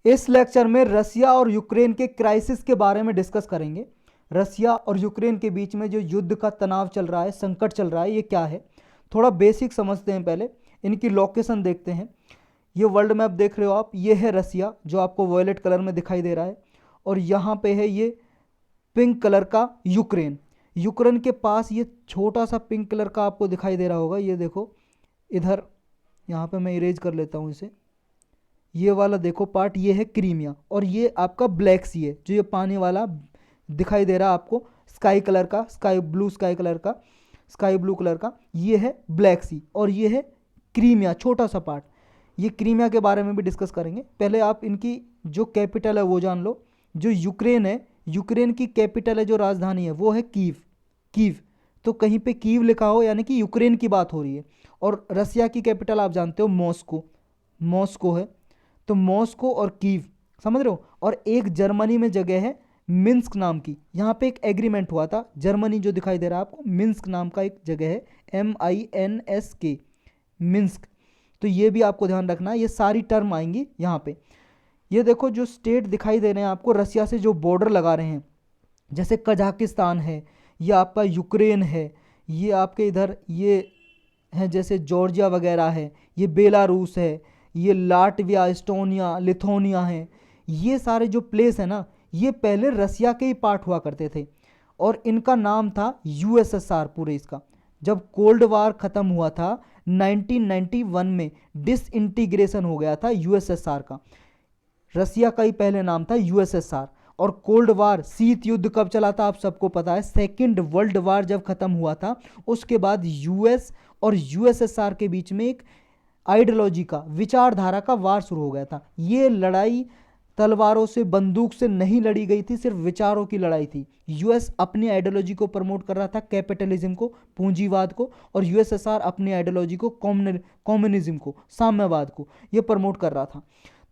इस लेक्चर में रसिया और यूक्रेन के क्राइसिस के बारे में डिस्कस करेंगे। रसिया और यूक्रेन के बीच में जो युद्ध का तनाव चल रहा है, संकट चल रहा है, ये क्या है, थोड़ा बेसिक समझते हैं। पहले इनकी लोकेशन देखते हैं। ये वर्ल्ड मैप देख रहे हो आप, ये है रसिया जो आपको वॉयलेट कलर में दिखाई दे रहा है, और यहाँ पे है ये पिंक कलर का यूक्रेन। यूक्रेन के पास ये छोटा सा पिंक कलर का आपको दिखाई दे रहा होगा, ये देखो इधर, यहाँ पे मैं इरेज कर लेता हूँ इसे। ये वाला देखो पार्ट, ये है क्रीमिया, और ये आपका ब्लैक सी है जो ये पानी वाला दिखाई दे रहा है आपको, स्काई कलर का, स्काई ब्लू कलर का, ये है ब्लैक सी, और ये है क्रीमिया, छोटा सा पार्ट। ये क्रीमिया के बारे में भी डिस्कस करेंगे। पहले आप इनकी जो कैपिटल है वो जान लो। जो यूक्रेन है, यूक्रेन की कैपिटल है, जो राजधानी है वो है कीव। कीव, तो कहीं पे कीव लिखा हो यानी कि यूक्रेन की बात हो रही है। और रसिया की कैपिटल आप जानते हो मॉस्को, मॉस्को है, तो मॉस्को और कीव, समझ रहे हो। और एक जर्मनी में जगह है मिन्स्क नाम की, यहाँ पे एक एग्रीमेंट हुआ था। जर्मनी जो दिखाई दे रहा है आपको, मिन्स्क नाम का एक जगह है, MINSK, मिन्स्क। तो ये भी आपको ध्यान रखना है, ये सारी टर्म आएंगी यहाँ पे। ये देखो जो स्टेट दिखाई दे रहे हैं आपको रसिया से, जो बॉर्डर लगा रहे हैं, जैसे कजाकिस्तान है, ये आपका यूक्रेन है, ये आपके इधर ये है जैसे जॉर्जिया वगैरह है, ये बेलारूस है, ये लाटविया, एस्टोनिया, लिथुआनिया है। ये सारे जो प्लेस है ना, ये पहले रसिया के ही पार्ट हुआ करते थे, और इनका नाम था USSR पूरे इसका। जब कोल्ड वार ख़त्म हुआ था 1991 में, डिसइंटीग्रेशन हो गया था USSR का। रसिया का ही पहले नाम था USSR। और कोल्ड वार, शीत युद्ध कब चला था आप सबको पता है, सेकेंड वर्ल्ड वार जब खत्म हुआ था, उसके बाद US और USSR के बीच में एक आइडियोलॉजी का, विचारधारा का वार शुरू हो गया था। ये लड़ाई तलवारों से, बंदूक से नहीं लड़ी गई थी, सिर्फ विचारों की लड़ाई थी। US अपनी आइडियोलॉजी को प्रमोट कर रहा था, कैपिटलिज्म को, पूंजीवाद को, और USSR अपनी आइडियोलॉजी को, कम्युनिज्म को, साम्यवाद को, ये प्रमोट कर रहा था।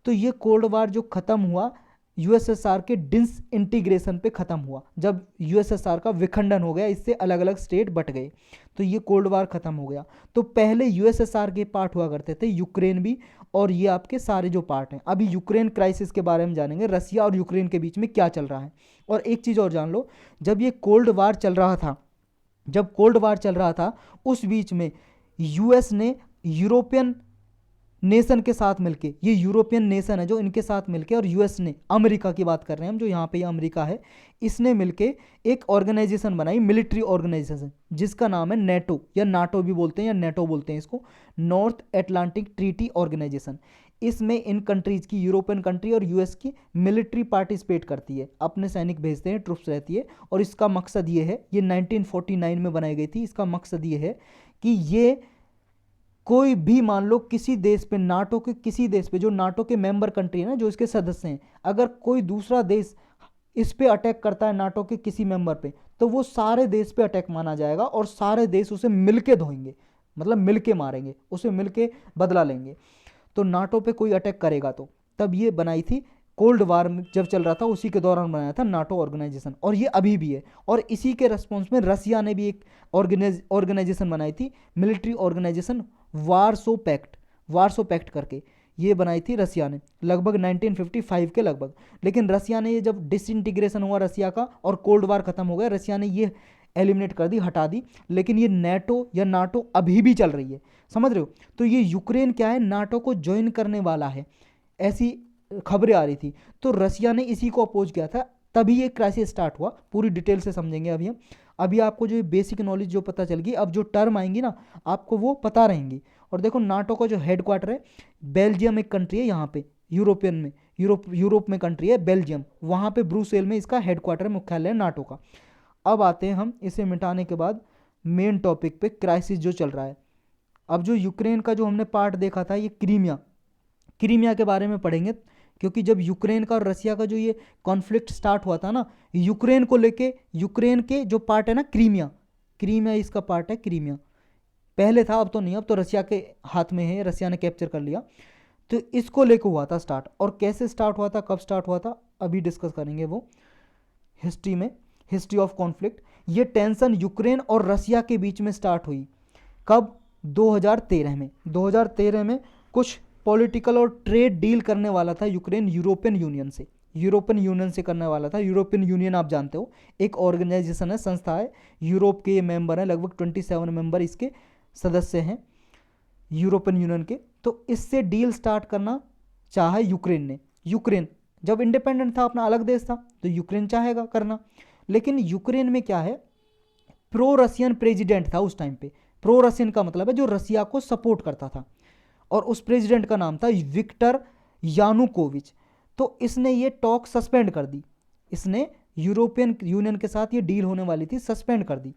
तो ये कोल्ड वार जो खत्म हुआ USSR के डिसइंटीग्रेशन पे खत्म हुआ, जब USSR का विखंडन हो गया, इससे अलग अलग स्टेट बट गए, तो ये कोल्ड वार खत्म हो गया। तो पहले USSR के पार्ट हुआ करते थे, यूक्रेन भी, और ये आपके सारे जो पार्ट हैं। अभी यूक्रेन क्राइसिस के बारे में जानेंगे, रसिया और यूक्रेन के बीच में क्या चल रहा है। और एक चीज़ और जान लो, जब ये कोल्ड वार चल रहा था, जब कोल्ड वार चल रहा था, उस बीच में US ने यूरोपियन नेशन के साथ मिलके, ये यूरोपियन नेशन है जो, इनके साथ मिलके, और US ने, अमेरिका की बात कर रहे हैं हम, जो यहाँ पे ये अमेरिका है, इसने मिलके एक ऑर्गेनाइजेशन बनाई, मिलिट्री ऑर्गेनाइजेशन, जिसका नाम है नेटो, या नाटो भी बोलते हैं, या नेटो बोलते हैं इसको, नॉर्थ एटलांटिक ट्रीटी ऑर्गेनाइजेशन। इसमें इन कंट्रीज की, यूरोपियन कंट्री और US की मिलिट्री पार्टिसिपेट करती है, अपने सैनिक भेजते हैं, ट्रुप्स रहती है। और इसका मकसद ये है, ये 1949 में बनाई गई थी, इसका मकसद ये है कि ये कोई भी, मान लो किसी देश पे, नाटो के किसी देश पे, जो नाटो के मेंबर कंट्री है ना, जो इसके सदस्य हैं, अगर कोई दूसरा देश इस पे अटैक करता है, नाटो के किसी मेंबर पे, तो वो सारे देश पे अटैक माना जाएगा, और सारे देश उसे मिलके धोएंगे, मतलब मिलके मारेंगे, उसे मिलके बदला लेंगे। तो नाटो पे कोई अटैक करेगा तो, तब ये बनाई थी, कोल्ड वार जब चल रहा था उसी के दौरान बनाया था नाटो ऑर्गेनाइजेशन, और ये अभी भी है। और इसी के रेस्पॉन्स में रसिया ने भी एक ऑर्गेनाइजेशन बनाई थी, मिलिट्री ऑर्गेनाइजेशन, वार्सो पैक्ट करके, ये बनाई थी रसिया ने लगभग 1955 के लगभग। लेकिन रसिया ने ये, जब डिसइंटीग्रेशन हुआ रसिया का और कोल्ड वार खत्म हो गया, रसिया ने ये एलिमिनेट कर दी, हटा दी। लेकिन ये नेटो या नाटो अभी भी चल रही है, समझ रहे हो। तो ये यूक्रेन क्या है, नाटो को ज्वाइन करने वाला है, ऐसी खबरें आ रही थी। तो रसिया ने इसी को अपोज किया था, तभी ये क्राइसिस स्टार्ट हुआ। पूरी डिटेल से समझेंगे अभी हम। अभी आपको जो बेसिक नॉलेज जो पता चल गई, अब जो टर्म आएंगी ना आपको वो पता रहेंगी। और देखो नाटो का जो हेडक्वार्टर है, बेल्जियम एक कंट्री है यहाँ पे, यूरोपियन में, यूरोप में कंट्री है बेल्जियम, वहाँ पे ब्रुसेल में इसका हेडक्वार्टर, मुख्यालय है नाटो का। अब आते हैं हम इसे मिटाने के बाद मेन टॉपिक पे, क्राइसिस जो चल रहा है। अब जो यूक्रेन का जो हमने पार्ट देखा था, ये क्रीमिया के बारे में पढ़ेंगे, क्योंकि जब यूक्रेन का और रसिया का जो ये कॉन्फ्लिक्ट स्टार्ट हुआ था ना, यूक्रेन को लेके, यूक्रेन के जो पार्ट है ना क्रीमिया इसका पार्ट है, क्रीमिया पहले था, अब तो नहीं, अब तो रसिया के हाथ में है, रसिया ने कैप्चर कर लिया। तो इसको लेके हुआ था स्टार्ट, और कैसे स्टार्ट हुआ था, कब स्टार्ट हुआ था, अभी डिस्कस करेंगे वो हिस्ट्री में, हिस्ट्री ऑफ कॉन्फ्लिक्ट। ये टेंशन यूक्रेन और रसिया के बीच में स्टार्ट हुई कब, 2013 में। 2013 में कुछ पॉलिटिकल और ट्रेड डील करने वाला था यूक्रेन यूरोपियन यूनियन से, यूरोपियन यूनियन से करने वाला था। यूरोपियन यूनियन आप जानते हो एक ऑर्गेनाइजेशन है, संस्था है, यूरोप के ये मेंबर हैं, लगभग 27 मेंबर इसके सदस्य हैं यूरोपियन यूनियन के। तो इससे डील स्टार्ट करना चाहा यूक्रेन ने। यूक्रेन जब इंडिपेंडेंट था, अपना अलग देश था, तो यूक्रेन चाहेगा करना। लेकिन यूक्रेन में क्या है, प्रो रशियन प्रेसिडेंट था उस टाइम पे। प्रो रशियन का मतलब है जो रसिया को सपोर्ट करता था, और उस प्रेसिडेंट का नाम था विक्टर यानुकोविच। तो इसने ये टॉक सस्पेंड कर दी, इसने यूरोपियन यूनियन के साथ ये डील होने वाली थी सस्पेंड कर दी।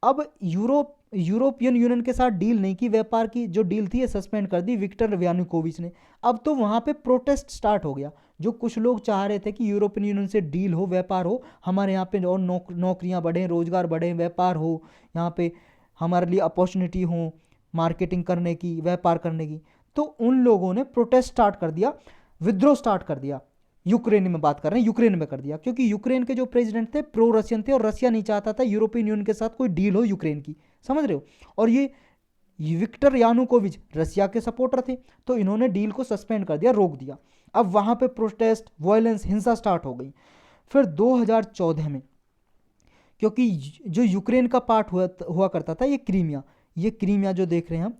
अब यूरोपियन यूनियन के साथ डील नहीं की, व्यापार की जो डील थी ये सस्पेंड कर दी विक्टर यानुकोविच ने। अब तो वहाँ पे प्रोटेस्ट स्टार्ट हो गया। जो कुछ लोग चाह रहे थे कि यूरोपियन यूनियन से डील हो, व्यापार हो, हमारे यहाँ पे और नौकरियाँ बढ़ें, रोजगार बढ़े, व्यापार हो, यहाँ पे हमारे लिए अपॉर्चुनिटी हो मार्केटिंग करने की, व्यापार करने की। तो उन लोगों ने प्रोटेस्ट स्टार्ट कर दिया, विद्रोह स्टार्ट कर दिया। यूक्रेन में बात कर रहे हैं, यूक्रेन में कर दिया, क्योंकि यूक्रेन के जो प्रेसिडेंट थे प्रो रशियन थे, और रशिया नहीं चाहता था यूरोपियन यूनियन के साथ कोई डील हो यूक्रेन की, समझ रहे हो। और ये विक्टर यानुकोविच रशिया के सपोर्टर थे, तो इन्होंने डील को सस्पेंड कर दिया, रोक दिया। अब वहाँ पे प्रोटेस्ट, वायलेंस, हिंसा स्टार्ट हो गई। फिर 2014 में, क्योंकि जो यूक्रेन का पार्ट हुआ करता था ये क्रीमिया जो देख रहे हैं हम,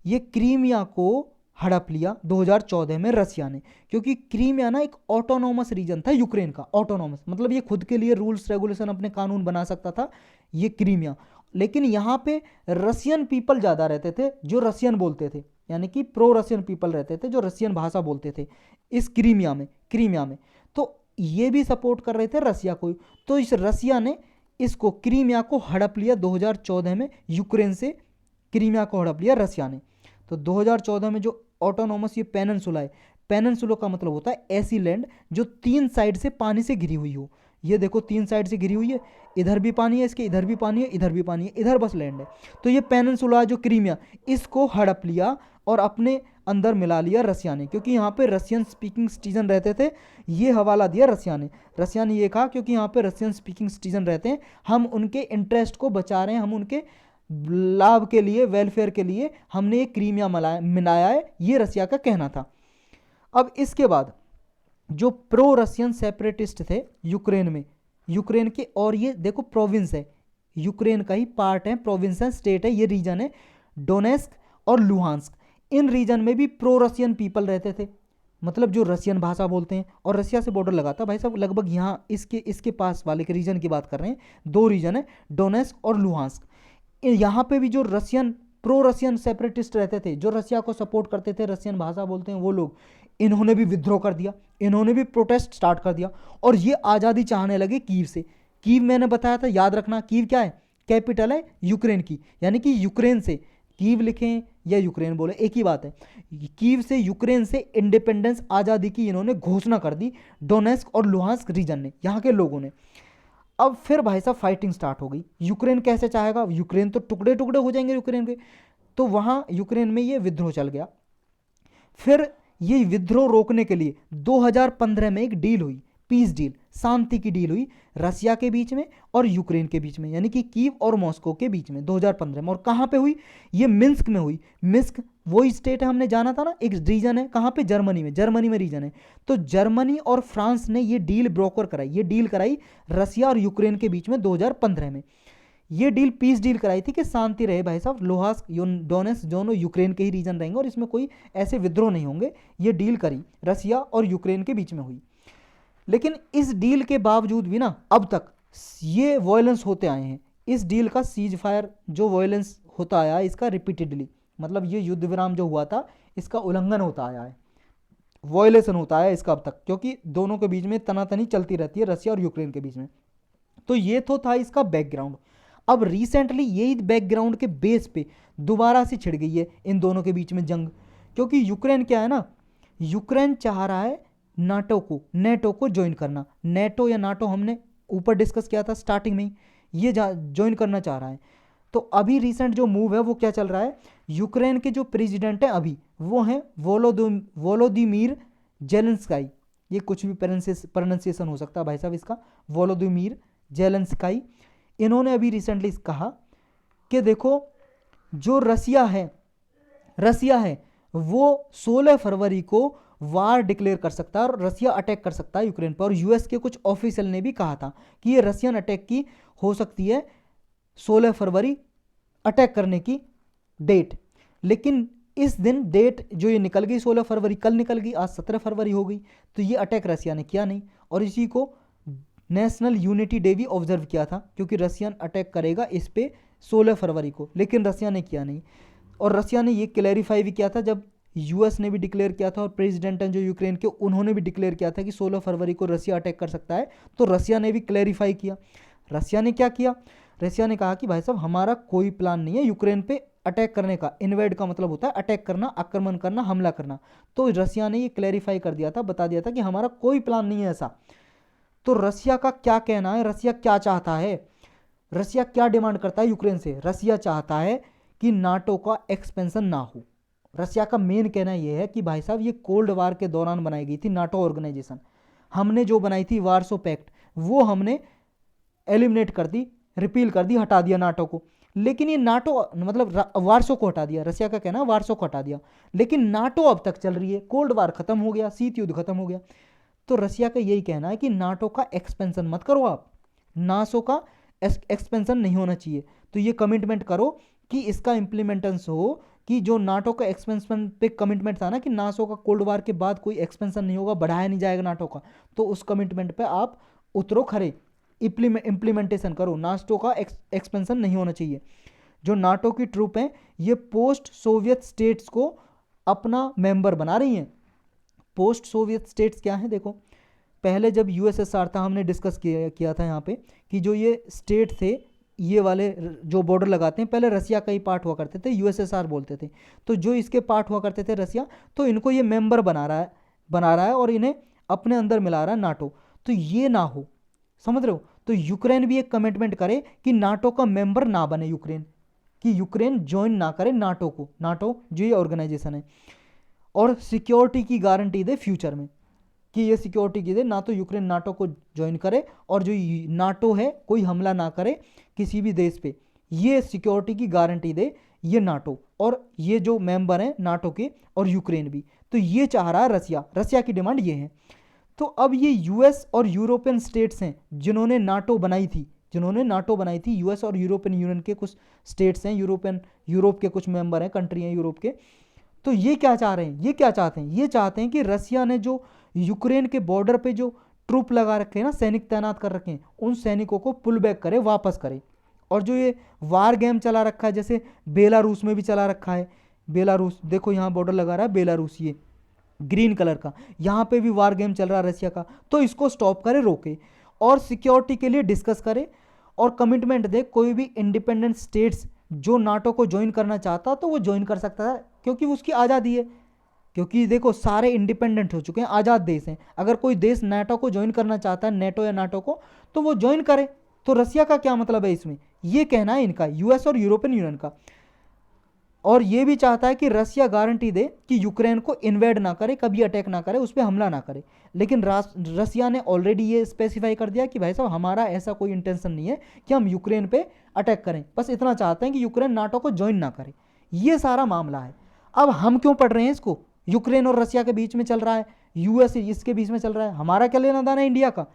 ये क्रीमिया को हड़प लिया 2014 में रसिया ने। क्योंकि क्रीमिया ना एक ऑटोनॉमस रीजन था यूक्रेन का, ऑटोनॉमस मतलब ये खुद के लिए रूल्स रेगुलेशन अपने कानून बना सकता था ये क्रीमिया। लेकिन यहाँ पे रसियन पीपल ज़्यादा रहते थे जो रसियन बोलते थे, यानी कि प्रो रसियन पीपल रहते थे जो रसियन भाषा बोलते थे इस क्रीमिया में। तो ये भी सपोर्ट कर रहे थे रसिया को। तो इस रसिया ने इसको क्रीमिया को हड़प लिया 2014 में, यूक्रेन से क्रीमिया को हड़प लिया रसिया ने। तो 2014 में जो ऑटोनॉमस ये पेनिनसुला है, पेनिनसुला का मतलब होता है ऐसी लैंड जो 3 साइड से पानी से घिरी हुई हो। ये देखो 3 साइड से घिरी हुई है, इधर भी पानी है, इसके इधर भी पानी है, इधर भी पानी है, इधर बस लैंड है। तो ये पेनिनसुला जो क्रीमिया, इसको हड़प लिया और अपने अंदर मिला लिया रसिया ने, क्योंकि यहाँ पे रशियन स्पीकिंग सिटीजन रहते थे। ये हवाला दिया रसिया ने ये कहा क्योंकि यहाँ पे रशियन स्पीकिंग सिटीजन रहते हैं, हम उनके इंटरेस्ट को बचा रहे हैं, हम उनके लाभ के लिए, वेलफेयर के लिए हमने ये क्रीमिया मिलाया है, ये रसिया का कहना था। अब इसके बाद जो प्रो रशियन सेपरेटिस्ट थे यूक्रेन में, यूक्रेन के, और ये देखो प्रोविंस है, यूक्रेन का ही पार्ट है, प्रोविंस है, स्टेट है, ये रीजन है डोनेस्क और लुहांस्क। इन रीजन में भी प्रो रशियन पीपल रहते थे, मतलब जो रशियन भाषा बोलते हैं, और रशिया से बॉर्डर लगाता भाई साहब, लगभग यहाँ इसके पास वाले के रीजन की बात कर रहे हैं। 2 रीजन है, डोनेस्क और लुहांस्क। यहाँ पे भी जो प्रो रशियन सेपरेटिस्ट रहते थे, जो रसिया को सपोर्ट करते थे, रशियन भाषा बोलते हैं वो लोग, इन्होंने भी विद्रोह कर दिया, इन्होंने भी प्रोटेस्ट स्टार्ट कर दिया, और ये आज़ादी चाहने लगे कीव से। कीव मैंने बताया था, याद रखना, कीव क्या है, कैपिटल है यूक्रेन की, यानी कि यूक्रेन से, कीव लिखें या यूक्रेन बोले एक ही बात है, कीव से, यूक्रेन से इंडिपेंडेंस, आज़ादी की इन्होंने घोषणा कर दी डोनेस्क और लुहांस्क रीजन ने, यहाँ के लोगों ने। अब फिर भाई साहब फाइटिंग स्टार्ट हो गई। यूक्रेन कैसे चाहेगा, यूक्रेन तो टुकड़े टुकड़े हो जाएंगे यूक्रेन के, तो वहाँ यूक्रेन में ये विद्रोह चल गया। फिर ये विद्रोह रोकने के लिए 2015 में एक डील हुई, पीस डील, शांति की डील हुई रसिया के बीच में और यूक्रेन के बीच में, यानी कि कीव और मॉस्को के बीच में 2015 में। और कहाँ पे हुई, ये मिन्स्क में हुई। मिन्स्क वही स्टेट है, हमने जाना था ना, एक रीजन है, कहाँ पे, जर्मनी में रीजन है। तो जर्मनी और फ्रांस ने ये डील ब्रोकर कराई, ये डील कराई रसिया और यूक्रेन के बीच में 2015 में। ये डील पीस डील कराई थी कि शांति रहे भाई साहब, लुहांस्क डोनेस्क दोनों यूक्रेन के ही रीजन रहेंगे और इसमें कोई ऐसे विद्रोह नहीं होंगे। ये डील करी रसिया और यूक्रेन के बीच में हुई। लेकिन इस डील के बावजूद भी ना अब तक ये वायलेंस होते आए हैं। इस डील का सीज फायर जो वायलेंस होता आया है इसका रिपीटेडली, मतलब ये युद्ध विराम जो हुआ था इसका उल्लंघन होता आया है, वायलेशन होता है इसका अब तक, क्योंकि दोनों के बीच में तनातनी चलती रहती है रसिया और यूक्रेन के बीच में। तो ये तो था इसका बैकग्राउंड। अब रिसेंटली यही बैकग्राउंड के बेस पे दोबारा से छिड़ गई है इन दोनों के बीच में जंग, क्योंकि यूक्रेन क्या है ना, यूक्रेन चाह रहा है नेटो को ज्वाइन करना। नेटो या नाटो हमने ऊपर डिस्कस किया था स्टार्टिंग में ही, ये ज्वाइन करना चाह रहा है। तो अभी रिसेंट जो मूव है वो क्या चल रहा है, यूक्रेन के जो प्रेसिडेंट हैं अभी वो हैं वोलोदिमीर जेलेंस्काई, ये कुछ भी प्रोनाउंसिएशन हो सकता है भाई साहब इसका, वोलोदिमीर जेलेंस्काई। इन्होंने अभी रिसेंटली कहा कि देखो जो रसिया है वो 16 फरवरी को वार डिक्लेयर कर सकता है और रसिया अटैक कर सकता है यूक्रेन पर। और यूएस के कुछ ऑफिशियल ने भी कहा था कि ये रशियन अटैक की हो सकती है 16 फरवरी अटैक करने की डेट। लेकिन इस दिन डेट जो ये निकल गई 16 फरवरी, कल निकल गई, आज 17 फरवरी हो गई, तो ये अटैक रसिया ने किया नहीं। और इसी को नेशनल यूनिटी डे भी ऑब्जर्व किया था, क्योंकि रसियन अटैक करेगा इस पे 16 फरवरी को, लेकिन रसिया ने किया नहीं। और रसिया ने ये क्लैरिफाई भी किया था जब यूएस ने भी डिक्लेयर किया था और प्रेसिडेंट हैं जो यूक्रेन के, उन्होंने भी डिक्लेयर किया था कि 16 फरवरी को रसिया अटैक कर सकता है, तो रसिया ने भी क्लैरिफाई किया। रसिया ने क्या किया? रसिया ने कहा कि भाई साहब हमारा कोई प्लान नहीं है यूक्रेन पे अटैक करने का। इन्वेड का मतलब होता है अटैक करना, आक्रमण करना, हमला करना। तो रसिया ने ये क्लैरिफाई कर दिया था, बता दिया था कि हमारा कोई प्लान नहीं है ऐसा। तो रसिया का क्या कहना है, रसिया क्या चाहता है, रसिया क्या डिमांड करता है यूक्रेन से? रसिया चाहता है कि नाटो का एक्सपेंशन ना हो। रसिया का मेन कहना यह है कि भाई साहब ये कोल्ड वार के दौरान बनाई गई थी नाटो ऑर्गेनाइजेशन, हमने जो बनाई थी वार्सो पैक्ट, वो हमने एलिमिनेट कर दी, रिपील कर दी, हटा दिया नाटो को। लेकिन ये नाटो मतलब वार्सो को हटा दिया, रसिया का कहना है वार्सो को हटा दिया, लेकिन नाटो अब तक चल रही है, कोल्ड वार खत्म हो गया, शीत युद्ध खत्म हो गया। तो रसिया का यही कहना है कि नाटो का एक्सपेंशन मत करो आप, नासो का एक्सपेंशन नहीं होना चाहिए। तो ये कमिटमेंट करो कि इसका इंप्लीमेंटेंस हो, कि जो नाटो का एक्सपेंशन पे कमिटमेंट था ना कि नासो का कोल्ड वार के बाद कोई एक्सपेंशन नहीं होगा, बढ़ाया नहीं जाएगा नाटो का, तो उस कमिटमेंट पे आप उतरो खरे, इम्प्लीमेंटेशन करो। नाटो का एक्सपेंशन नहीं होना चाहिए। जो नाटो की ट्रूप हैं ये पोस्ट सोवियत स्टेट्स को अपना मेंबर बना रही हैं। पोस्ट सोवियत स्टेट्स क्या है? देखो, पहले जब यूएसएसआर था, हमने डिस्कस किया था यहाँ पे कि जो ये स्टेट थे, ये वाले जो बॉर्डर लगाते हैं, पहले रसिया का ही पार्ट हुआ करते थे, यूएसएसआर बोलते थे। तो जो इसके पार्ट हुआ करते थे रसिया, तो इनको ये मेंबर बना रहा है और इन्हें अपने अंदर मिला रहा है नाटो। तो ये ना हो, समझ रहे हो? तो यूक्रेन भी एक कमिटमेंट करे कि नाटो का मेंबर ना बने यूक्रेन, कि यूक्रेन ज्वाइन ना करे नाटो को, नाटो जो ये ऑर्गेनाइजेशन है, और सिक्योरिटी की गारंटी दे फ्यूचर में, कि ये सिक्योरिटी की दे ना तो यूक्रेन नाटो को ज्वाइन करे और जो नाटो है कोई हमला ना करे किसी भी देश पे, ये सिक्योरिटी की गारंटी दे ये नाटो, और ये जो मेंबर हैं नाटो के और यूक्रेन भी। तो ये चाह रहा है रसिया, रसिया की डिमांड ये है। तो अब ये यूएस और यूरोपियन स्टेट्स हैं जिन्होंने नाटो बनाई थी, यूएस और यूरोपियन यूनियन के कुछ स्टेट्स हैं, यूरोप के कुछ मेंबर हैं, कंट्री हैं यूरोप के। तो ये क्या चाह रहे हैं, ये क्या चाहते हैं? ये चाहते हैं कि रसिया ने जो यूक्रेन के बॉर्डर पे जो ट्रूप लगा रखे हैं ना, सैनिक तैनात कर रखे हैं, उन सैनिकों को पुल बैक करे, वापस करे। और जो ये वार गेम चला रखा है, जैसे बेलारूस में भी चला रखा है, बेलारूस देखो यहाँ बॉर्डर लगा रहा है बेलारूस, ये ग्रीन कलर का, यहाँ पे भी वार गेम चल रहा है रसिया का, तो इसको स्टॉप करे, रोके और सिक्योरिटी के लिए डिस्कस करे और कमिटमेंट दे। कोई भी इंडिपेंडेंट स्टेट्स जो नाटो को ज्वाइन करना चाहता तो वो ज्वाइन कर सकता है, क्योंकि उसकी आज़ादी है। क्योंकि देखो सारे इंडिपेंडेंट हो चुके हैं, आज़ाद देश हैं। अगर कोई देश नाटो को ज्वाइन करना चाहता है, नेटो या नाटो को, तो वो ज्वाइन करे। तो रसिया का क्या मतलब है इसमें? ये कहना है इनका, यूएस और यूरोपियन यूनियन का। और ये भी चाहता है कि रसिया गारंटी दे कि यूक्रेन को इन्वेड ना करे, कभी अटैक ना करे, उस पर हमला ना करे। लेकिन रसिया ने ऑलरेडी ये स्पेसिफाई कर दिया कि भाई साहब हमारा ऐसा कोई इंटेंशन नहीं है कि हम यूक्रेन पे अटैक करें, बस इतना चाहते हैं कि यूक्रेन नाटो को ज्वाइन ना करे। ये सारा मामला है। अब हम क्यों पढ़ रहे हैं इसको? यूक्रेन और रसिया के बीच में चल रहा है, यूएस इसके बीच में चल रहा है, हमारा क्या लेना देना है इंडिया का?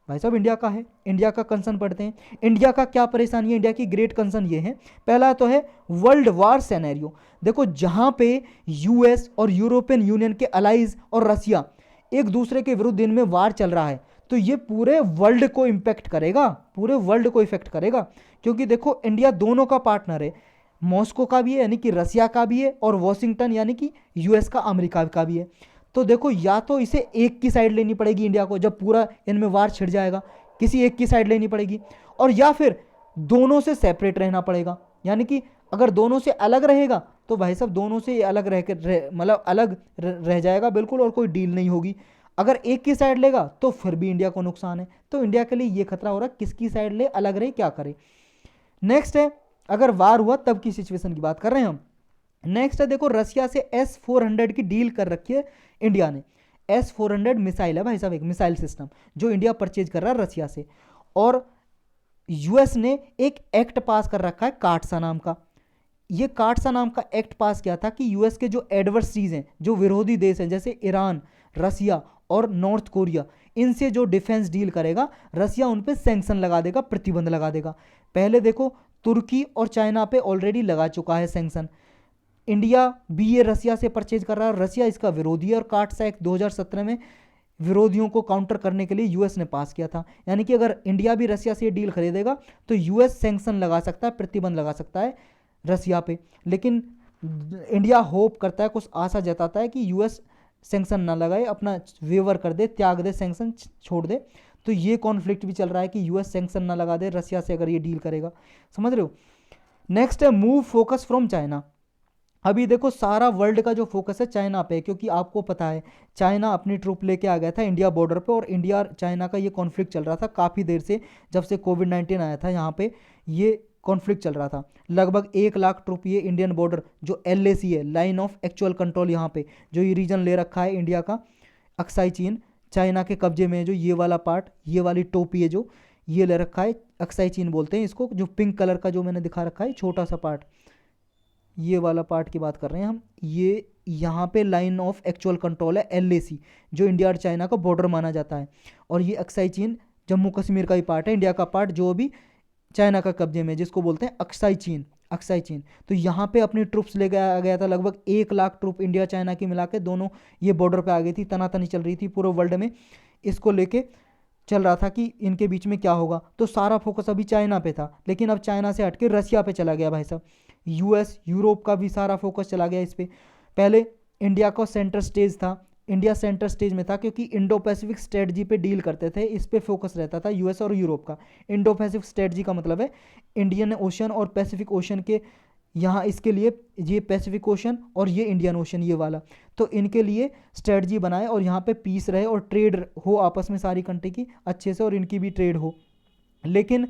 भाई साहब इंडिया का है, इंडिया का कंसर्न पढ़ते हैं। इंडिया का क्या परेशानी है? इंडिया की ग्रेट कंसर्न ये है, पहला तो है वर्ल्ड वार सिनेरियो। देखो जहां पे यूएस और यूरोपियन यूनियन के अलाइज और रसिया एक दूसरे के विरुद्ध इनमें वार चल रहा है, तो ये पूरे वर्ल्ड को इंपैक्ट करेगा, पूरे वर्ल्ड को इफेक्ट करेगा। क्योंकि देखो इंडिया दोनों का पार्टनर है, मॉस्को का भी है यानी कि रसिया का भी है, और वॉशिंगटन यानी कि यूएस का, अमेरिका का भी है। तो देखो या तो इसे एक की साइड लेनी पड़ेगी इंडिया को, जब पूरा इनमें वार छिड़ जाएगा किसी एक की साइड लेनी पड़ेगी, और या फिर दोनों से सेपरेट रहना पड़ेगा। यानी कि अगर दोनों से अलग रहेगा तो भाई साहब दोनों से ये अलग मतलब अलग रह जाएगा बिल्कुल, और कोई डील नहीं होगी। अगर एक की साइड लेगा तो फिर भी इंडिया को नुकसान है। तो इंडिया के लिए ये खतरा हो रहा है, किसकी साइड ले, अलग रहे, क्या करे। नेक्स्ट है, अगर वार हुआ तब की सिचुएशन की बात कर रहे हैं हम। नेक्स्ट है देखो, रसिया से S-400 की डील कर रखी है इंडिया ने। S-400 मिसाइल है भाई साहब, एक मिसाइल सिस्टम जो इंडिया परचेज कर रहा है रसिया से। और यूएस ने एक एक्ट पास कर रखा है काटसा नाम का। ये काटसा नाम का एक्ट पास किया था कि यूएस के जो एडवर्सरीज हैं, जो विरोधी देश हैं, जैसे ईरान, रसिया और नॉर्थ कोरिया, इनसे जो डिफेंस डील करेगा, रसिया उन पे सैंक्शन लगा देगा, प्रतिबंध लगा देगा। पहले देखो तुर्की और चाइना पे ऑलरेडी लगा चुका है सैंक्शन, इंडिया भी ये रसिया से परचेज कर रहा है, रसिया इसका विरोधी है, और काटसा एक्ट 2017 में विरोधियों को काउंटर करने के लिए यूएस ने पास किया था। यानी कि अगर इंडिया भी रसिया से डील खरीदेगा तो यूएस सैंक्शन लगा सकता है, प्रतिबंध लगा सकता है रसिया पे। लेकिन इंडिया होप करता है, कुछ आशा जताता है कि यूएस सैंक्शन ना लगाए, अपना वेवर कर दे, त्याग दे, सैंक्शन छोड़ दे। तो ये कॉन्फ्लिक्ट भी चल रहा है कि यूएस सैंक्शन ना लगा दे रसिया से अगर ये डील करेगा, समझ रहे हो। नेक्स्ट है मूव फोकस फ्रॉम चाइना। अभी देखो सारा वर्ल्ड का जो फोकस है चाइना पे, क्योंकि आपको पता है चाइना अपनी ट्रूप लेके आ गया था इंडिया बॉर्डर पे, और इंडिया चाइना का ये कॉन्फ्लिक्ट चल रहा था काफ़ी देर से, जब से कोविड-19 आया था यहाँ पे ये कॉन्फ्लिक्ट चल रहा था। लगभग 1 लाख ट्रूप ये इंडियन बॉर्डर जो LAC है, लाइन ऑफ एक्चुअल कंट्रोल, यहाँ पे जो ये रीजन ले रखा है इंडिया का, अक्साई चीन चाइना के कब्जे में है, जो ये वाला पार्ट, ये वाली टोपी है जो ये ले रखा है, अक्साई चीन बोलते हैं इसको, जो पिंक कलर का जो मैंने दिखा रखा है छोटा सा पार्ट, ये वाला पार्ट की बात कर रहे हैं हम। ये यहाँ पे लाइन ऑफ एक्चुअल कंट्रोल है LAC, जो इंडिया और चाइना का बॉर्डर माना जाता है। और ये अक्साई चीन जम्मू कश्मीर का ही पार्ट है, इंडिया का पार्ट जो अभी चाइना का कब्जे में, जिसको बोलते हैं अक्साई चीन, अक्साई चीन। तो यहाँ पे अपनी ट्रुप्स ले गया था, लगभग 1 लाख ट्रुप इंडिया चाइना की मिला के दोनों ये बॉर्डर पे आ गई थी, तनातनी चल रही थी पूरे वर्ल्ड में, इसको लेके चल रहा था कि इनके बीच में क्या होगा। तो सारा फोकस अभी चाइना पे था, लेकिन अब चाइना से हटके रसिया पे चला गया भाई साहब। यूएस यूरोप का भी सारा फोकस चला गया इस पे। पहले इंडिया का सेंटर स्टेज था, इंडिया सेंटर स्टेज में था क्योंकि इंडो पैसिफिक स्ट्रेटजी पे डील करते थे, इस पे फोकस रहता था यूएस और यूरोप का। इंडो पैसिफिक स्ट्रेटजी का मतलब है इंडियन ओशन और पैसिफिक ओशन के, यहाँ इसके लिए ये पैसिफिक ओशन और ये इंडियन ओशन ये वाला, तो इनके लिए स्ट्रेटजी बनाए और यहाँ पे पीस रहे और ट्रेड हो आपस में सारी कंट्री की अच्छे से, और इनकी भी ट्रेड हो। लेकिन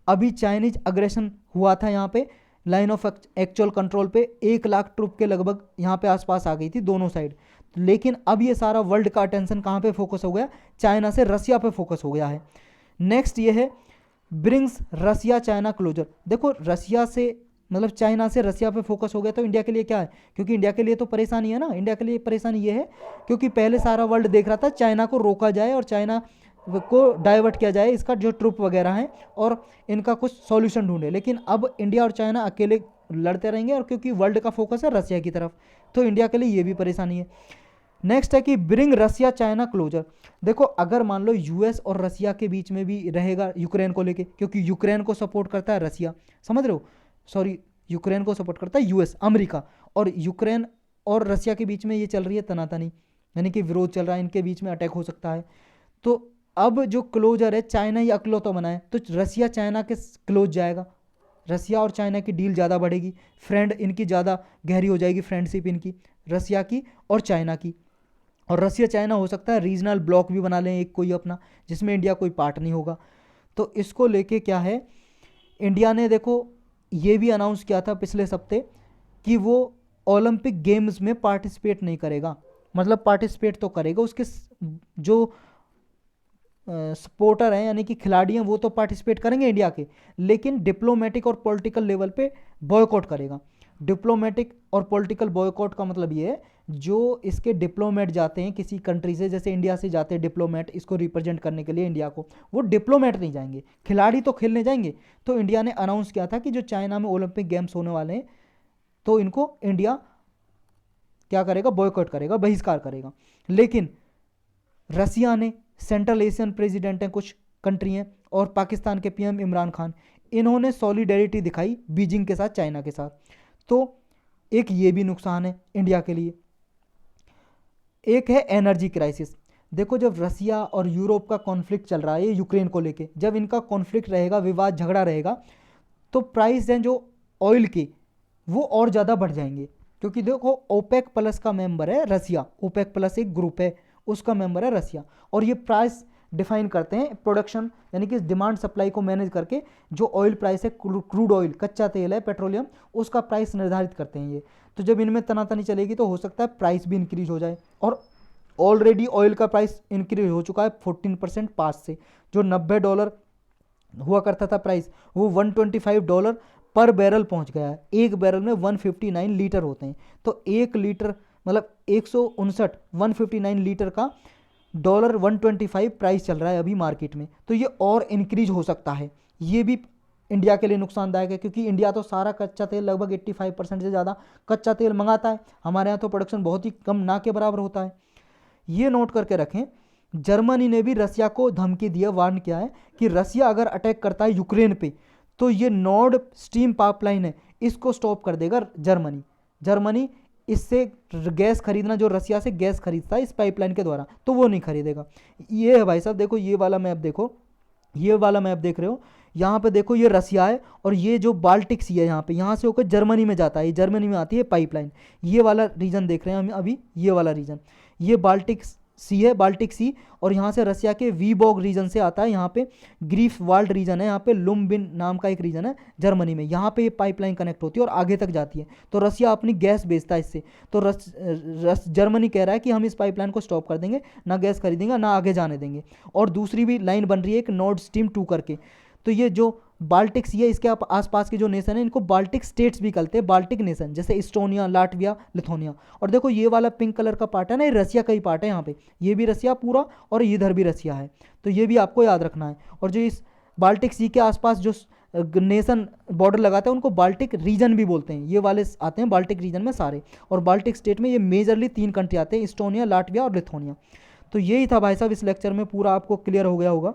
अभी चाइनीज अग्रेशन हुआ था यहाँ पे, लाइन ऑफ एक्चुअल कंट्रोल पे 1 लाख ट्रुप के लगभग यहाँ पे आसपास आ गई थी दोनों साइड। लेकिन अब ये सारा वर्ल्ड का अटेंशन कहाँ पे फोकस हो गया, चाइना से रसिया पे फोकस हो गया है। नेक्स्ट ये है ब्रिंग्स रसिया चाइना क्लोजर। देखो रसिया से मतलब चाइना से रसिया पे फोकस हो गया तो इंडिया के लिए क्या है, क्योंकि इंडिया के लिए तो परेशानी है ना, इंडिया के लिए परेशानी ये है क्योंकि पहले सारा वर्ल्ड देख रहा था चाइना को रोका जाए और चाइना को डाइवर्ट किया जाए, इसका जो ट्रुप वगैरह हैं और इनका कुछ सॉल्यूशन ढूंढे। लेकिन अब इंडिया और चाइना अकेले लड़ते रहेंगे, और क्योंकि वर्ल्ड का फोकस है रसिया की तरफ, तो इंडिया के लिए ये भी परेशानी है। नेक्स्ट है कि ब्रिंग रसिया चाइना क्लोजर। देखो अगर मान लो यूएस और रसिया के बीच में भी रहेगा यूक्रेन को लेके, क्योंकि यूक्रेन को सपोर्ट करता है रसिया, समझ रहे हो, सॉरी यूक्रेन को सपोर्ट करता है यूएस, अमेरिका, और यूक्रेन और रसिया के बीच में ये चल रही है तनातनी, यानी कि विरोध चल रहा है, इनके बीच में अटैक हो सकता है। तो अब जो क्लोजर है चाइना ही अकेला बनाए, तो रसिया चाइना के क्लोज जाएगा, रसिया और चाइना की डील ज़्यादा बढ़ेगी, फ्रेंड इनकी ज़्यादा गहरी हो जाएगी, फ्रेंडशिप इनकी रसिया की और चाइना की। और रसिया चाइना हो सकता है रीजनल ब्लॉक भी बना लें एक कोई अपना, जिसमें इंडिया कोई पार्ट नहीं होगा। तो इसको लेके क्या है, इंडिया ने देखो ये भी अनाउंस किया था पिछले हफ्ते कि वो ओलंपिक गेम्स में पार्टिसिपेट नहीं करेगा, मतलब पार्टिसिपेट तो करेगा, उसके जो सपोर्टर हैं यानी कि खिलाड़ी हैं वो तो पार्टिसिपेट करेंगे इंडिया के, लेकिन डिप्लोमेटिक और पॉलिटिकल लेवल पे बॉयकॉट करेगा। डिप्लोमेटिक और पॉलिटिकल बॉयकॉट का मतलब ये है जो इसके डिप्लोमेट जाते हैं किसी कंट्री से, जैसे इंडिया से जाते हैं डिप्लोमेट इसको रिप्रेजेंट करने के लिए इंडिया को, वो डिप्लोमेट नहीं जाएंगे, खिलाड़ी तो खेलने जाएंगे। तो इंडिया ने अनाउंस किया था कि जो चाइना में ओलंपिक गेम्स होने वाले हैं तो इनको इंडिया क्या करेगा, बॉयकॉट करेगा, बहिष्कार करेगा। लेकिन रसिया ने, सेंट्रल एशियन प्रेसिडेंट हैं कुछ कंट्री हैं, और पाकिस्तान के PM इमरान खान, इन्होंने सॉलिडेरिटी दिखाई बीजिंग के साथ, चाइना के साथ। तो एक ये भी नुकसान है इंडिया के लिए। एक है एनर्जी क्राइसिस। देखो जब रसिया और यूरोप का कॉन्फ्लिक्ट चल रहा है ये यूक्रेन को लेके, जब इनका कॉन्फ्लिक्ट रहेगा, विवाद झगड़ा रहेगा, तो प्राइस हैं जो ऑयल के वो और ज़्यादा बढ़ जाएंगे, क्योंकि देखो ओपेक प्लस का मेंबर है रसिया, ओपेक प्लस एक ग्रुप है उसका मेंबर है रसिया, और ये प्राइस डिफाइन करते हैं प्रोडक्शन यानी कि डिमांड सप्लाई को मैनेज करके, जो ऑयल प्राइस है, क्रूड ऑयल कच्चा तेल है, पेट्रोलियम, उसका प्राइस निर्धारित करते हैं ये। तो जब इनमें तनातनी चलेगी तो हो सकता है प्राइस भी इंक्रीज हो जाए, और ऑलरेडी ऑयल का प्राइस इंक्रीज हो चुका है 14% पास से, जो $90 हुआ करता था प्राइस, वो $125 पर बैरल पहुंच गया है। एक बैरल में 159 लीटर होते हैं, तो 1 लीटर मतलब 159 लीटर का $125 प्राइस चल रहा है अभी मार्केट में। तो ये और इंक्रीज हो सकता है, ये भी इंडिया के लिए नुकसानदायक है, क्योंकि इंडिया तो सारा कच्चा तेल लगभग 85% से ज़्यादा कच्चा तेल मंगाता है। हमारे यहाँ तो प्रोडक्शन बहुत ही कम, ना के बराबर होता है। ये नोट करके रखें, जर्मनी ने भी रसिया को धमकी दी है, वार्न किया है कि रसिया अगर अटैक करता है यूक्रेन पे तो ये नॉर्ड स्ट्रीम पाइपलाइन है इसको स्टॉप कर देगा जर्मनी इससे गैस खरीदना, जो रसिया से गैस खरीदता है इस पाइपलाइन के द्वारा, तो वो नहीं खरीदेगा। ये है भाई साहब, देखो ये वाला मैप देखो, ये वाला मैप देख रहे हो, यहाँ पे देखो ये रसिया है और ये जो बाल्टिक सी है यहाँ पे, यहाँ से होकर जर्मनी में जाता है, ये जर्मनी में आती है पाइपलाइन। ये वाला रीजन देख रहे हैं हम अभी, ये वाला रीजन, ये बाल्टिक सी है, बाल्टिक सी, और यहाँ से रसिया के वीबॉग रीजन से आता है, यहाँ पे ग्रीफ वाल्ड रीजन है, यहाँ पे लुम्बिन नाम का एक रीजन है जर्मनी में, यहाँ पे ये पाइपलाइन कनेक्ट होती है और आगे तक जाती है। तो रसिया अपनी गैस बेचता है इससे, तो जर्मनी कह रहा है कि हम इस पाइपलाइन को स्टॉप कर देंगे, ना गैस खरीदेंगे ना आगे जाने देंगे। और दूसरी भी लाइन बन रही है एक नॉर्ड स्ट्रीम 2 करके। तो ये जो बाल्टिक सी है इसके आसपास के जो नेशन है इनको बाल्टिक स्टेट्स भी कहते हैं, बाल्टिक नेशन, जैसे इस्टोनिया, लाटविया, लिथुआनिया। और देखो ये वाला पिंक कलर का पार्ट है ना, ये रसिया का ही पार्ट है, यहाँ पे ये भी रसिया पूरा और इधर भी रसिया है, तो ये भी आपको याद रखना है। और जो इस बाल्टिक सी के आसपास जो नेशन बॉर्डर लगाते हैं उनको बाल्टिक रीजन भी बोलते हैं, ये वाले आते हैं बाल्टिक रीजन में सारे। और बाल्टिक स्टेट में ये मेजरली 3 कंट्री आते हैं, इस्टोनिया, लाटविया और लिथुआनिया। तो यही था भाई साहब, इस लेक्चर में पूरा आपको क्लियर हो गया होगा।